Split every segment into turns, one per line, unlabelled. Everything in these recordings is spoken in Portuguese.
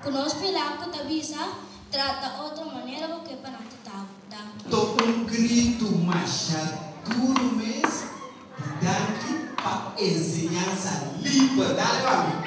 Conosco pela que avisa, trata outra maneira do que para não te dar.
Tô grito machaduro mesmo, daqui para ensinança limpa, dá para mim.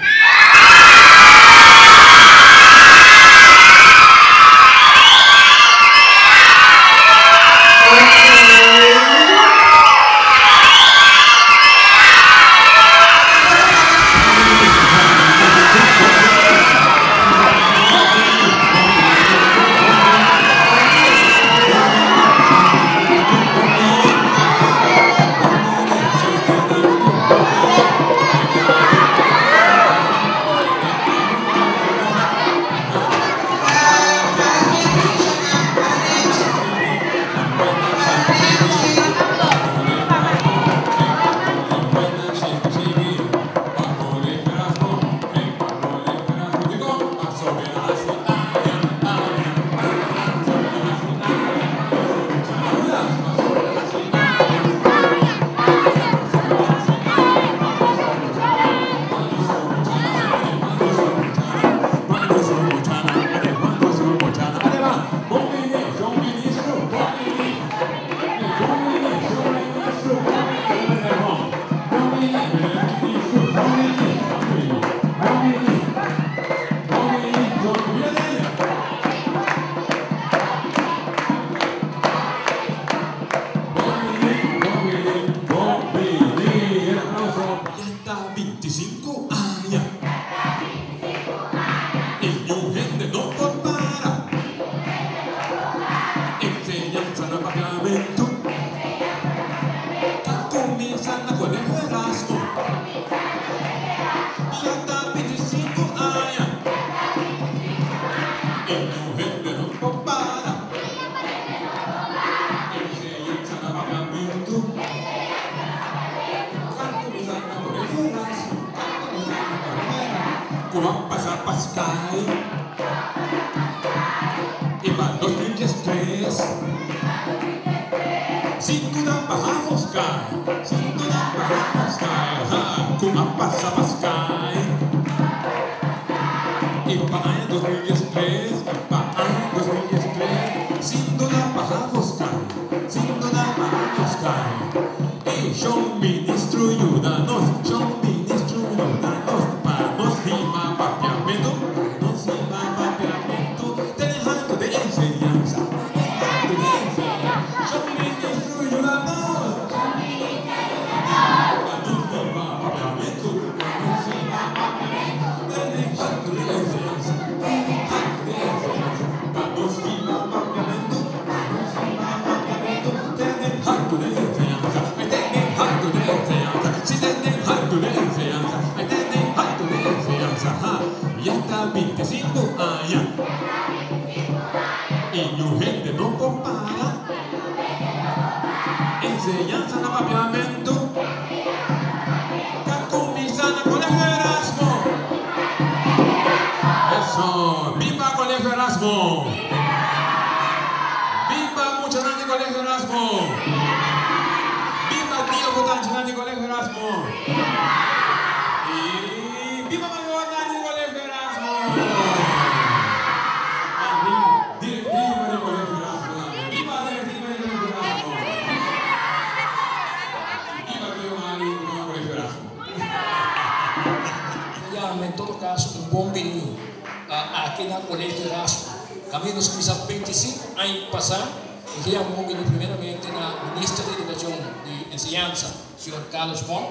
Señor Carlos Montt,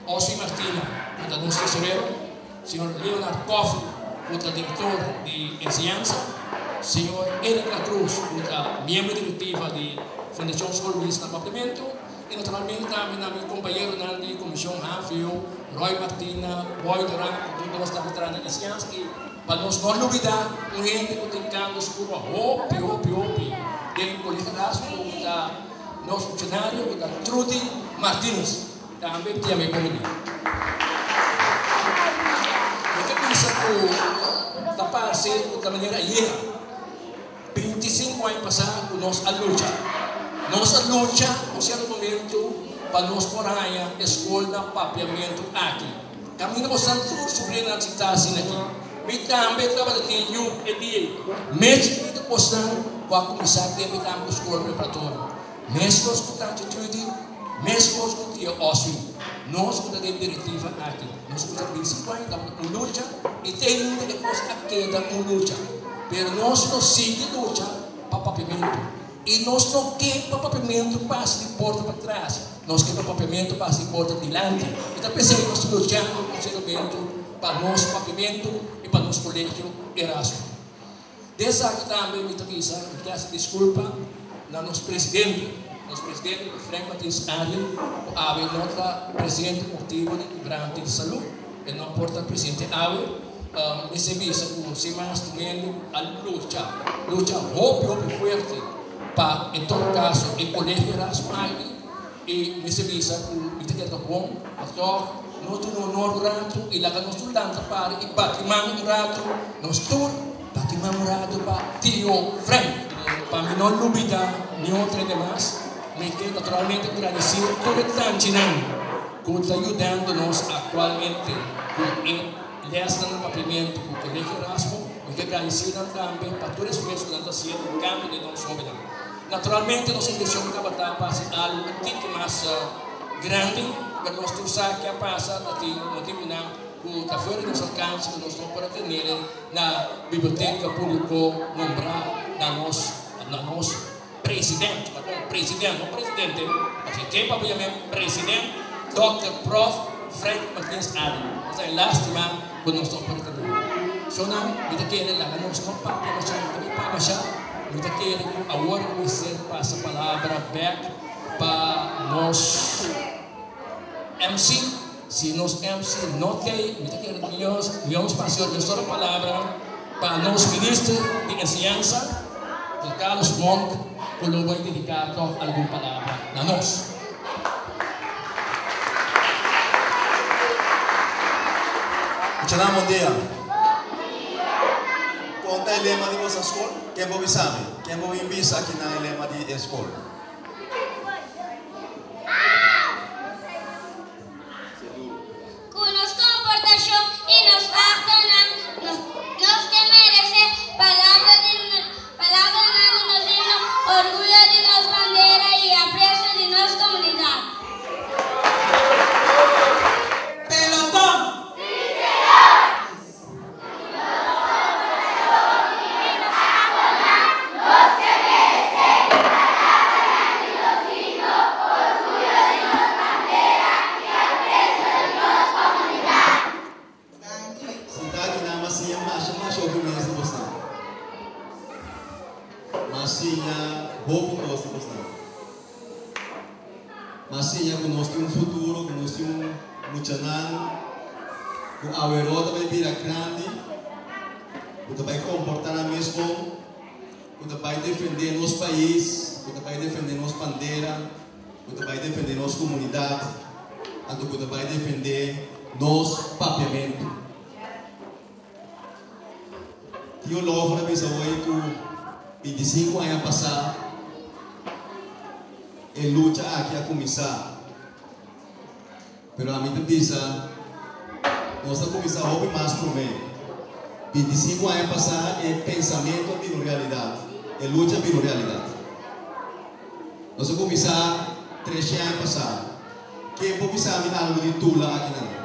Ossi Martina, nuestro tesorero, señor Leonard Coffey, nuestro director de enseñanza, señor Eric La Cruz, nuestra miembro directiva de Fundación Sol Luis Apartamento, y naturalmente también a mi compañero de la Comisión Hanfield, Roy Martina, Boy Durán, todos los veteranos de enseñanza, y para nos no olvidar, un gente que tenga su curva, opi, del Colegio Erasmo, nuestro funcionario, Trudy Martínez, también tiene mi comunidad. Yo pienso que taparse de manera ayer, 25 años pasados, nos a lucha. Nos lucha, o sea, no momento, para nos por aí, escola, papiamento aqui. Caminho para o Santo, subindo a cidade aqui. também trabalha em um dia. Mesmo que postando, vai começar a ter a escola preparatória. Mesmo que nós escutamos atitude, mesmo que nós escutamos OSI, nós escutamos a diretiva aqui. Nós escutamos 25 anos, estamos com luta, e tem muita coisa que queda com luta. Mas nós não seguimos luta para papiamento. E nós não queremos que o papiamento passe de porta para trás. Nós queremos que o papiamento passe de porta adiante. Então, pensei que nós estamos lutando com o sentimento para nosso papiamento e para nosso colégio Erasmo. Dessa aqui também, me peço desculpa ao nosso presidente Frank Martins Ariel, a nossa presidente motivo de grande de saúde, e não porta presidente Ariel, recebi essa semana também a luta muito forte para, em todo caso, o colégio Erasmo e recebi essa muito bom, então, nós temos um rato e lá nós estamos dando para e batimos rato, nós estamos batimos rato para Tio Frank, para mim não duvidar nenhum outro demais. Me quero naturalmente agradecer todo o tanto que está ajudando-nos atualmente com essa no papiamento com o colégio Erasmo. Me quero agradecer também para todos os esforços que estão fazendo no campo de nosso jovem. Naturalmente, nossa intenção é fazer algo um pouco mais grande, para nós pensar que a passa no tribunal com a fora dos alcances que nós vamos para ter na biblioteca pública nombrada na nossa presidente, não presidente, porque quem para o presidente, Dr. Prof. Frank Martins Ariel. Essa é a lástima que nós estamos para ter. So, não, me querem lá, nós não podemos passar, me querem agora você passa a palavra back para nós MC. Se nós MC não tem, me querem nós passamos a palavra para nosso ministro de Enseñanza, o Carlos Monk, que lo vai dedicar alguma palavra a nós.
Muchas bom dia. Conta o lema de vossa escola? Quem vou sabe? Quem vou enviar aqui na lema de escola?
Com nos comportação e nos actos, nós que merecer palavra nos hino, orgulho de nossa bandeira e apreço de nossa comunidade.
Pelotão!
Masih yang nós temos futuro, que nós temos muito ano, que a Europa vai virar grande, que vai comportar a mesmo, que vai defender nosso país, que vai defender nossa bandeira, que vai defender nossa comunidade, que vai defender nosso papiamento. Eu louvo a mesa hoje que 25 anos passados, a luta aqui a começar. Pero a mim te diz, nós vamos começar a ouvir mais por mim. 25 anos passados, é pensamento virou realidade, é luta virou realidade. Nós vamos começar 3 anos passados. Quem pode pensar em algo de tula aqui não?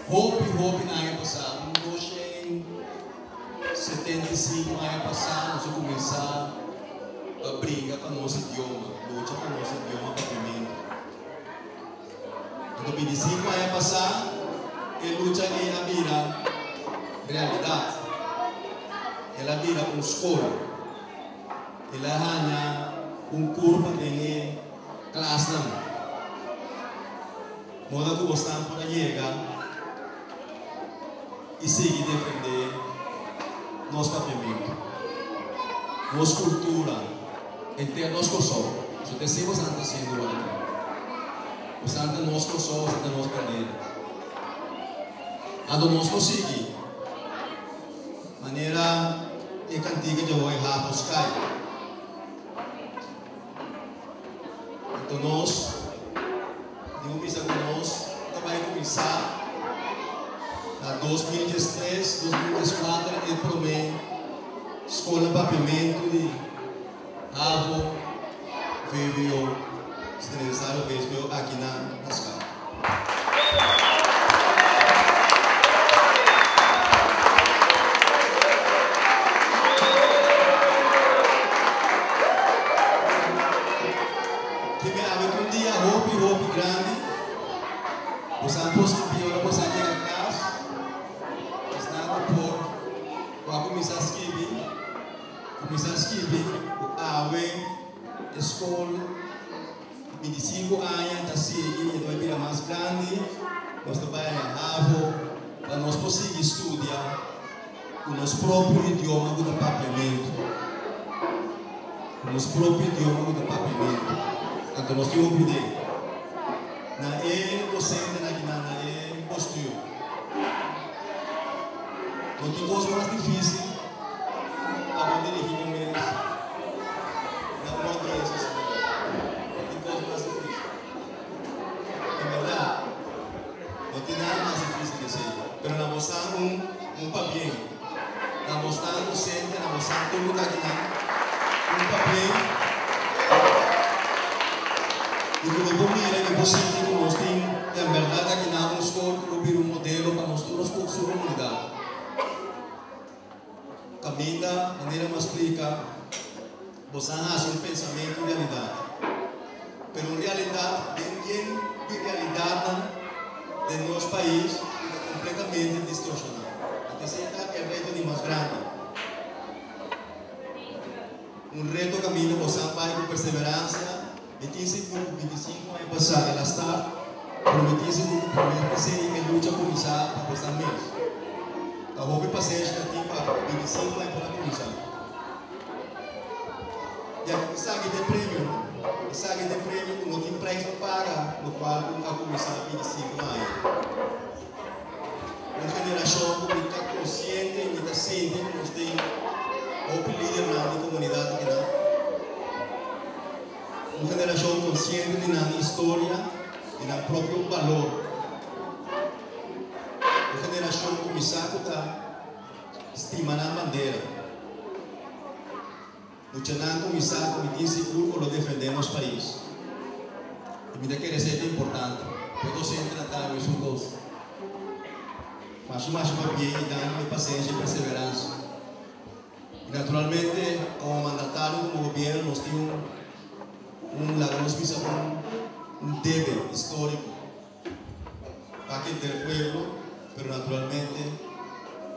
Hope na ano passado, nós em 75 anos passado, nós começar briga para nosso idioma, luta para nosso idioma papiamento. Em 2005 anos passar, ele luta em a mira realidade. Ela vira escola. Ela ganha curva em classe. Moda que você para chegar e seguir defender nosso papiamento, nossa cultura, entre nós Kosovo. Se você está sendo o aqui, você está nós Kosovo, você está nós perder. A do nós conseguir maneira e cantiga de hoje a buscar. Então nós, digo que nós vai começar na 2013, 2014 ele promete escola papiamento de avô, veio se necessário veio aqui na escola. Você não pode subir, você não chega a casa, você não pode começar a escrever, a escola, 25 anos, está seguindo, vai virar mais grande, nós trabalhamos na AVO, para nós conseguir estudar o nosso próprio idioma do papiamento. O nosso próprio idioma do papiamento. Então nós temos que pedir. Na docente na postura. Não tem coisa mais difícil para dirigir um mês. Não tem coisa mais difícil. É verdade. Não tem nada mais difícil que isso. Mas nós mostramos papel. Nós mostramos docente, nós mostramos todo mundo aqui papel. E como mira que você tem que nós temos, em verdade, aqui na escola, que modelo para nós todos com sua comunidade. Caminha da maneira mais explica, você hace pensamento de realidade. Mas realidade, de realidade de nosso país, é completamente distorcionada. Até se é o reto de mais grande. Reto caminha, você vai com perseverança. E 25 anos passados, ela está prometendo que se luta começar para esta mês. A roupa passei já tem para 25 anos para começar. E a saga de prêmio, não tem preço para no qual a começar 25 anos. Uma geração que está consciente e está sentindo que nós temos o líder na comunidade que não. Uma geração consciente da história e do próprio valor. Uma geração que começar a estimar a bandeira. Não começar a cometer seguro para defender nosso país. E me dá que receita importante. Eu sempre tratar isso coisa. Mas mais bem e dando paciência e perseverança. E naturalmente, como mandatário, como governo, nós temos un deber histórico para que el pueblo, pero naturalmente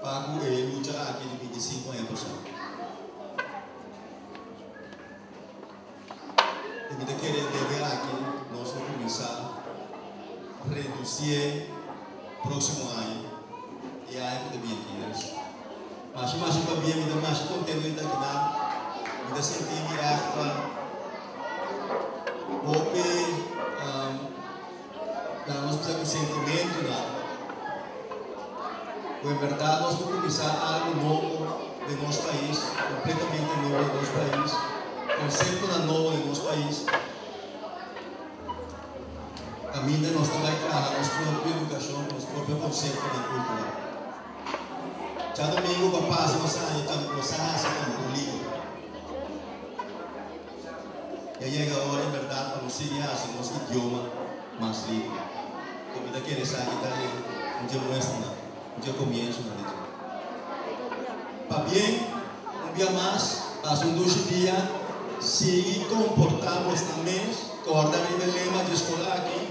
para luchar aquí de 25 años. Y me quiere deber aquí, nos comenzar a reducir próximo año y año de 20 Mas para bien, me da más contento de estar aquí, me da sentir mi acta. Porque nós precisamos de sentimento, em verdade, nós vamos começar algo novo de nosso país, completamente novo de nosso país, conceito novo de nosso país. Caminha, nós também trabalhamos nossa própria educação, nosso próprio conceito da cultura. Já domingo, papai, nós estamos com livro. E aí chega a hora, em verdade, para nós seguir o nosso idioma mais livre. Como da querer sair daí, um dia muestra, um dia começo na letra. Para bem, um dia mais, passa 2 dias, se comportamos também, acordar o lema de escola aqui,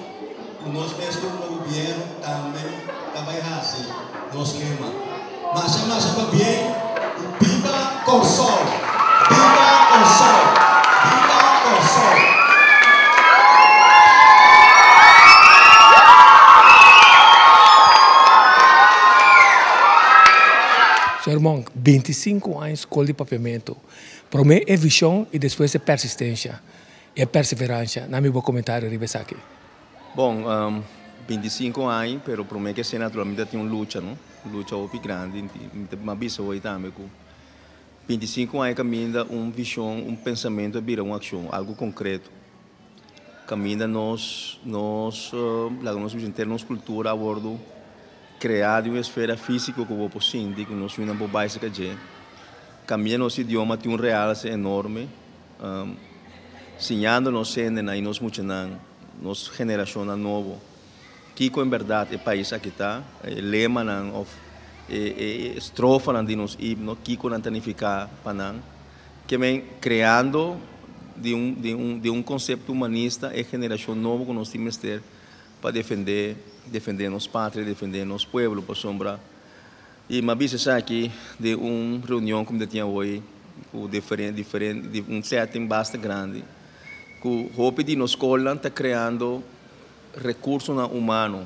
nós mesmos como governo também trabalhar assim, nosso lema. Mas para bem, viva com sol, viva com sol, viva com sol.
Irmão, 25 anos escola de papiamento. Para mim é visão e depois é persistência. É perseverança. Na meu comentário, Ribesa aqui.
Bom, 25 anos, pero para mim que se naturalmente tem uma luta, não? Luta muito grande. Mas bisa hoje também. 25 anos caminha uma visão, um pensamento, vira uma ação, algo concreto. Caminha nós internos cultura a bordo criar uma esfera física que eu posso sentir, que nós somos uma bobagem que caminha nosso idioma tem realce enorme, ensinando nos cena e nos muitos nos geração nova, que em verdade é país aqui está, lema não, estrofa não de nos himno, que não tanificar para que vem criando de um conceito humanista e geração nova que nós temos que ter para defender nossa pátria, defender nosso povo, para sombra. E uma vez aqui de uma reunião como tinha hoje, de um setting bastante grande, que o hope de nossa escola está criando recursos humanos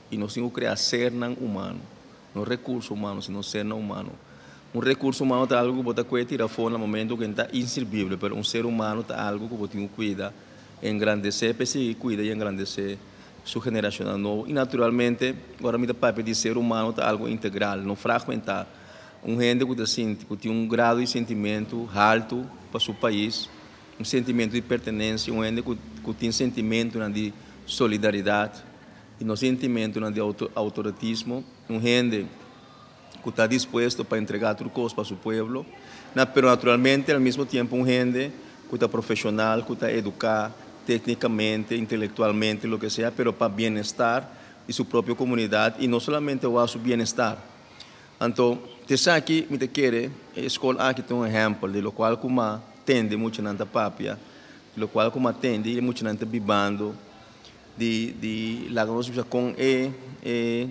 e nós temos que criar ser humano, não recurso humano, sino ser humano. Um recurso humano é algo que você pode tirar fora no momento que está inservível, mas um ser humano é algo que você tem que cuidar, engrandecer, perseguir, cuidar e engrandecer sua geração nova. E naturalmente, agora me dá papel de ser humano é algo integral, não fragmentar. Gente que tem grau de sentimento alto para seu país, sentimento de pertenência, gente que tem sentimento de solidariedade, e no sentimento de autoritarismo, gente que está disposto para entregar tudo coisa para seu povo, mas naturalmente, ao mesmo tempo, gente que está profissional, que está educado, tecnicamente, intelectualmente, lo que sea, pero para bienestar de su propia comunidad y no solamente para su bienestar. Entonces, aquí me quiere, escola aquí tem ejemplo de lo cual como tende mucho nanta papia, de lo cual como tende mucho nanta bibando, de la conoscenza con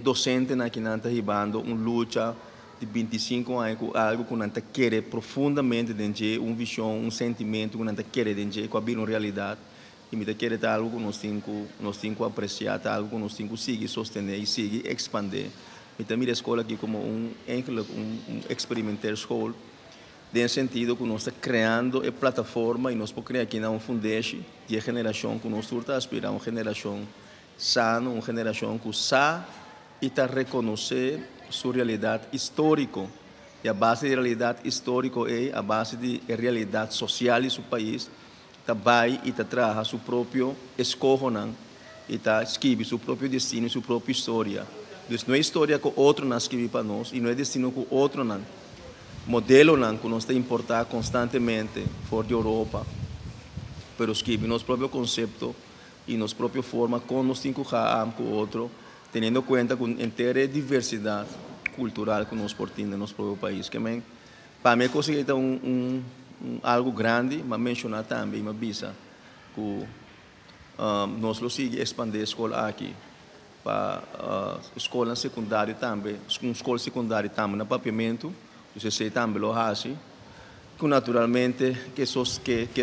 docente na que nanta ribando, lucha de 25 anos, algo que nanta quiere profundamente dentro, visão, sentimento que nanta quiere dentro, que abrir uma realidade. E me quer dar algo que nós temos que apreciar, algo que nós temos que seguir, sostener e seguir expandir. E também a escola aqui como um experimental escola, no sentido que nós estamos criando a plataforma e nós podemos criar aqui uma fundação de geração que nós estamos aspirando, uma geração sana, uma geração que sabe e está reconhecer sua realidade histórica. E a base da realidade histórica é a base da realidade social de seu país. Vai e trabalha seu próprio escolha e escreve seu próprio destino, sua própria história. Então, não é história que outro não escreve para nós e não é destino que outro não. Modelo não que nós temos que importar constantemente fora da Europa, mas escreve nosso próprio conceito e nossa própria forma como nós temos que falar com o outro, tendo em conta com a inteira diversidade cultural que nós portamos no nosso próprio país. Para mim, conseguir algo grande, mas mencionar também uma visa que nós conseguimos expandir a escola aqui para escola secundária também, escola secundária também no papiamento, você também lo hace, que naturalmente que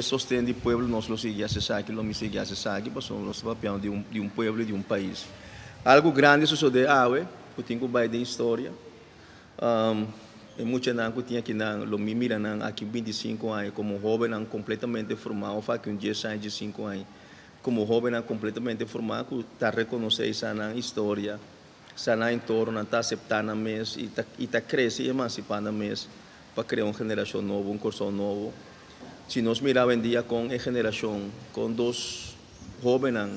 sustenta o povo nós conseguimos acessar aqui, nós conseguimos acessar aqui, porque nós papiamos de um povo e de um país. Algo grande sucedeu que tem que vai de história. E muitos que tinha aqui lo mira aqui 25 anos como jovem completamente formado, faz que 10 anos de 5 anos como jovem completamente formado, está reconhecendo essa história, essa entorno, está aceitando mesmo e está crescendo e emancipando mesmo para criar uma geração nova, um curso novo. Se nós miramos em dia com a geração, com dois jovens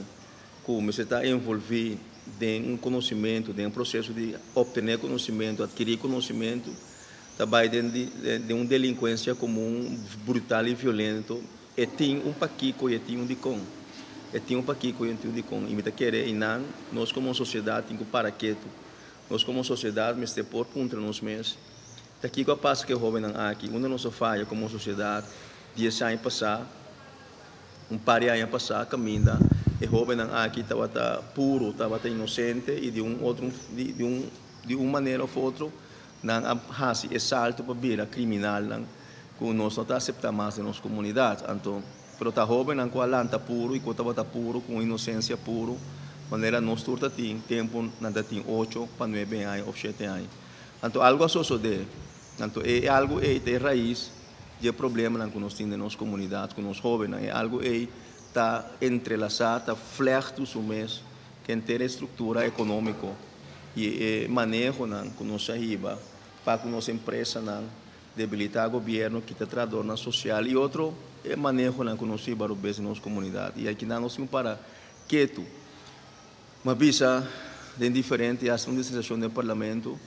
que se está envolvido em um conhecimento, em um processo de obter conhecimento, adquirir conhecimento, também de uma delinquência comum, brutal e violento, e tem um paquico e tem um dicom. E tem um paquico e tem um dicom. E me querer e não, nós como sociedade temos que parar quieto. Nós como sociedade, mas por contra nós mesmos. Daqui que passa que o jovem aqui, uma nossa falha como sociedade, 10 anos passar, par de anos passar, caminha, e jovem aqui estava puro, estava inocente, e de uma maneira ou outra, não há salto para vir a criminal, que nós não aceitamos mais na nossa comunidade. Então, pero tá jovem, não com a lanta puro, e com estava puro, com inocência puro, maneira nós turta tem tempo, nada tem 8 para 9 anos ou 7 anos. Então, algo associado, então, é algo é raiz de problema que nós temos na nossa comunidade, com os jovens, é algo está entrelaçado, está flerto o mês, que tem estrutura econômica e manejo com nossa riba, para com nossa empresa, debilitar o governo, que está traduzendo social, e outro é manejo com nossa riba, na nossa comunidade. E aqui nós temos para quieto, uma visa de diferente ação de sensação do parlamento,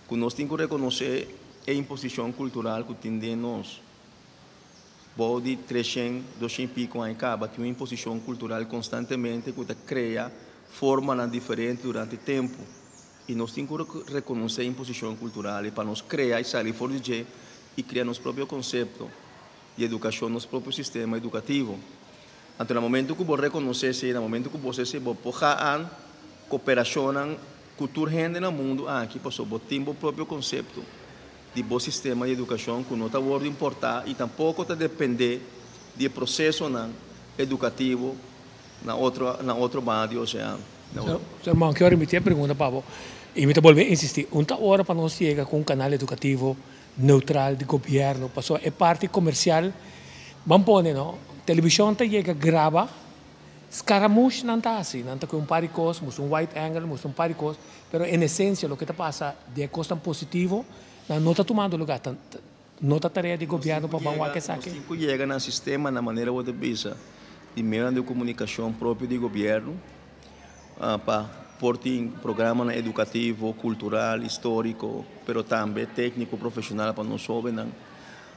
que nós temos que reconhecer a imposição cultural que tem nós. De 300, 200 e pico em cabo, tem uma imposição cultural constantemente que cria formas diferentes durante o tempo. E nós temos que reconhecer a imposição cultural para nós criar e sair fora de e criar nosso próprio conceito de educação, nosso próprio sistema educativo. Então, no momento que você reconhecer, no momento que você se pode cooperação, cultura gente no mundo, aqui passou, você tem o próprio conceito de bom sistema de educação que não está muito importar e tampouco está depender do processo educativo na outro bando, ou seja.
Seu irmão, que hora me tem pergunta, Pablo? E me volver a insistir, uma hora para nós chegar com um canal educativo neutral de governo, passou é parte comercial, vamos pôr, não? Televisão está chega grava, escaramuche não está assim, não está com par de coisas, um wide angle, um par de coisas, mas em essência o que está passando de costa positivo não está tomando lugar, não está tarefa de governo para banhar que saque.
Cinco chega no sistema na maneira que você pensa, de meio de comunicação próprio do governo, para pôr programa educativo, cultural, histórico, mas também técnico, profissional para nós jovens.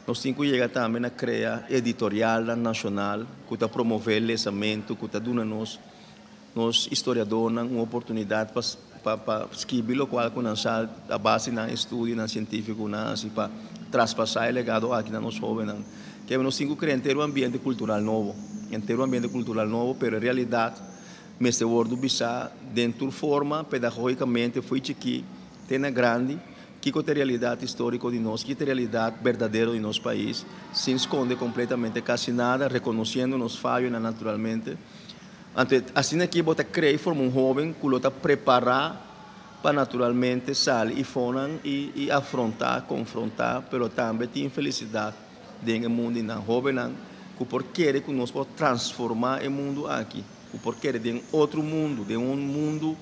Nós temos que chegar também a criar editorial nacional, que está promover o lançamento, que está dando nos historiadores uma oportunidade para escrever o qual começar a base na estudo, na científico, para traspassar o legado aqui na nos jovens. Que nós temos que criar um ambiente cultural novo, mas em realidade, este wordo bisa dentro forma pedagogicamente foi aqui tem grande que a realidade histórica de nós, que a realidade verdadeira de nosso país, se esconde completamente quase nada, reconhecendo nos falhos naturalmente. Assim aqui você cria forma jovem que está preparado para naturalmente sair e afrontar, confrontar, mas também tem felicidade dentro do mundo na jovem que porque que nós podemos transformar o mundo aqui, que porque de outro mundo, de um mundo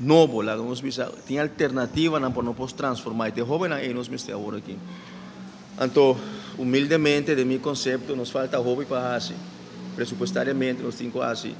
novo, lá nós tem alternativa para nós transformar. E jovem é nós estamos agora aqui. Então, humildemente, de meu conceito, nos falta jovem para fazer. Presupuestariamente, nós temos que fazer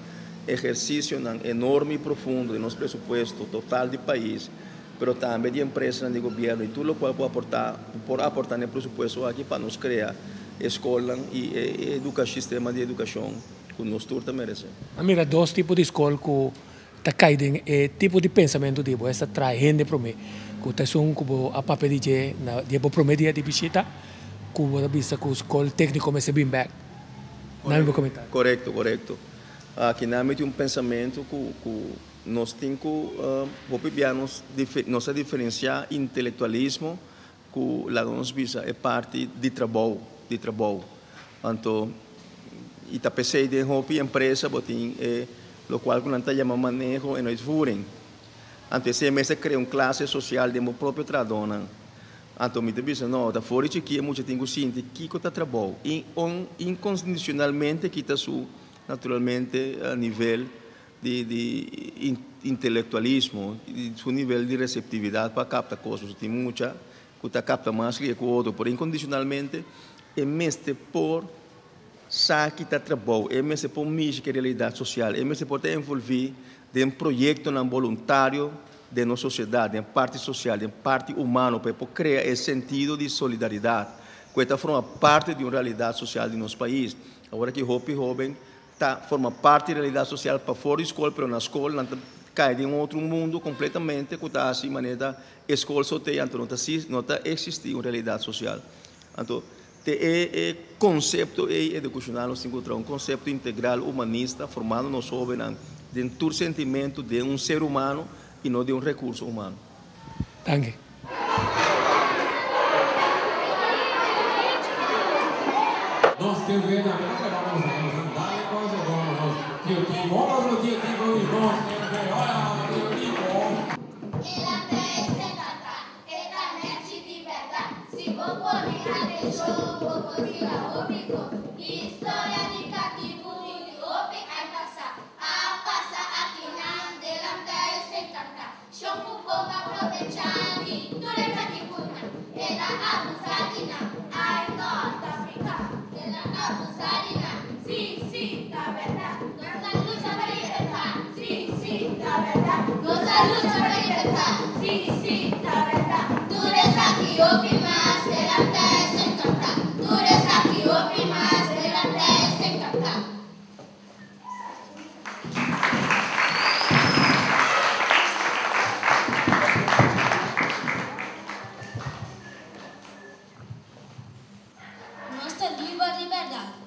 exercício enorme e profundo de nosso presupuesto total do país, mas também de empresas de governo e tudo o qual pode aportar no presupuesto aqui para nos criar escola e sistema de educação que nós todos merecemos.
Mira, dois tipos de escola que está caindo, tipo de pensamento tipo, essa traz gente para mim, que está um a papel de prometer de visita, que você vista que a escola técnica começa a vir back. Não me comentar.
Correto. Aqui nós temos pensamento que nós temos que nos diferenciar intelectualismo que lá nós visa é parte de trabalho. Então, e está pensando em uma empresa, botem o qual não está chamando manejo e nós furem. Então, se a cria uma classe social de meu próprio tradona. Então, me diz, não, está fora de aqui, muito tem que sentir que está trabalho. Incondicionalmente, que está naturalmente a nível de intelectualismo, seu nível de receptividade para captar coisas. Tem muita que está capta mais que o outro, porém, incondicionalmente, é mesmo por saque está trabalho, é mesmo por mística realidade social, é mesmo por envolver em um projeto voluntário de nossa sociedade, em parte social, em parte humana, para criar esse sentido de solidariedade, que está forma parte de uma realidade social de nosso país. Agora que jovem forma parte da realidade social para fora da escola, mas na escola cai em outro mundo completamente, que está assim, maneira escola só tem, então não está existindo uma realidade social. Então, concepto educacional, un concepto integral humanista, formando los jóvenes dentro del sentimiento de un ser humano y no de un recurso humano.
Danke.
Nós queremos ver, vamos dale cose, vamos, Dio Tipo, Dio Tipo, e nós queremos ver, olha, Dio Tipo.
Ela tem eternamente de verdade. Se for por mim, a jogo, por tirar o bico. História de cativo, de open, aí passar. A passar aqui na delante, sem cantar. Chamo pouco aproveitar, e tu é cativo, ela abusadina, ai, Norte África. Abusadina, sí, la verdad. Nuestra lucha para libertad, sí, la verdad. Nuestra lucha para libertad, sí, la verdad. Tú eres aquí, oprimas, delante sin cantar. Tú eres aquí, oprimas, delante sin cantar. Nossa liberdade.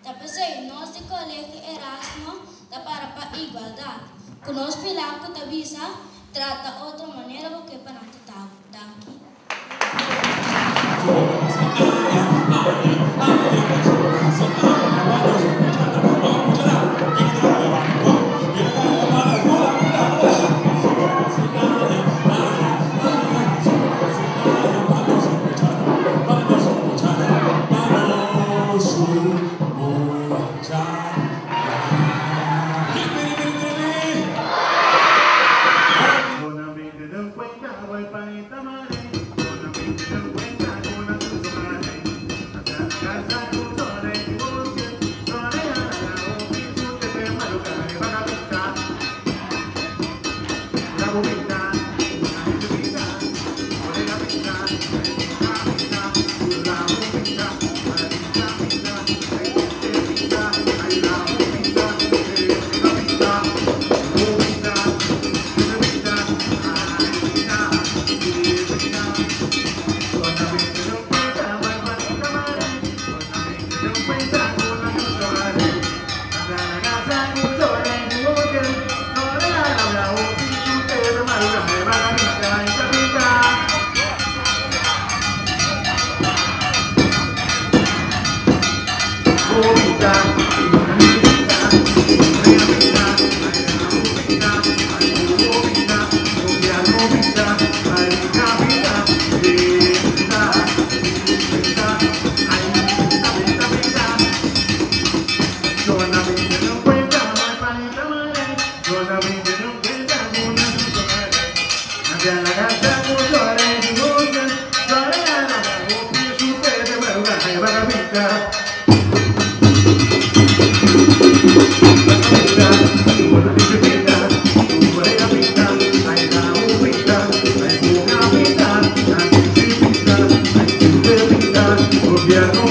Da pessoa nosso colega Erasmo da para a igualdade. Conosco pilaco da visa trata outra maneira do que para tentar. Danke.
Gobierno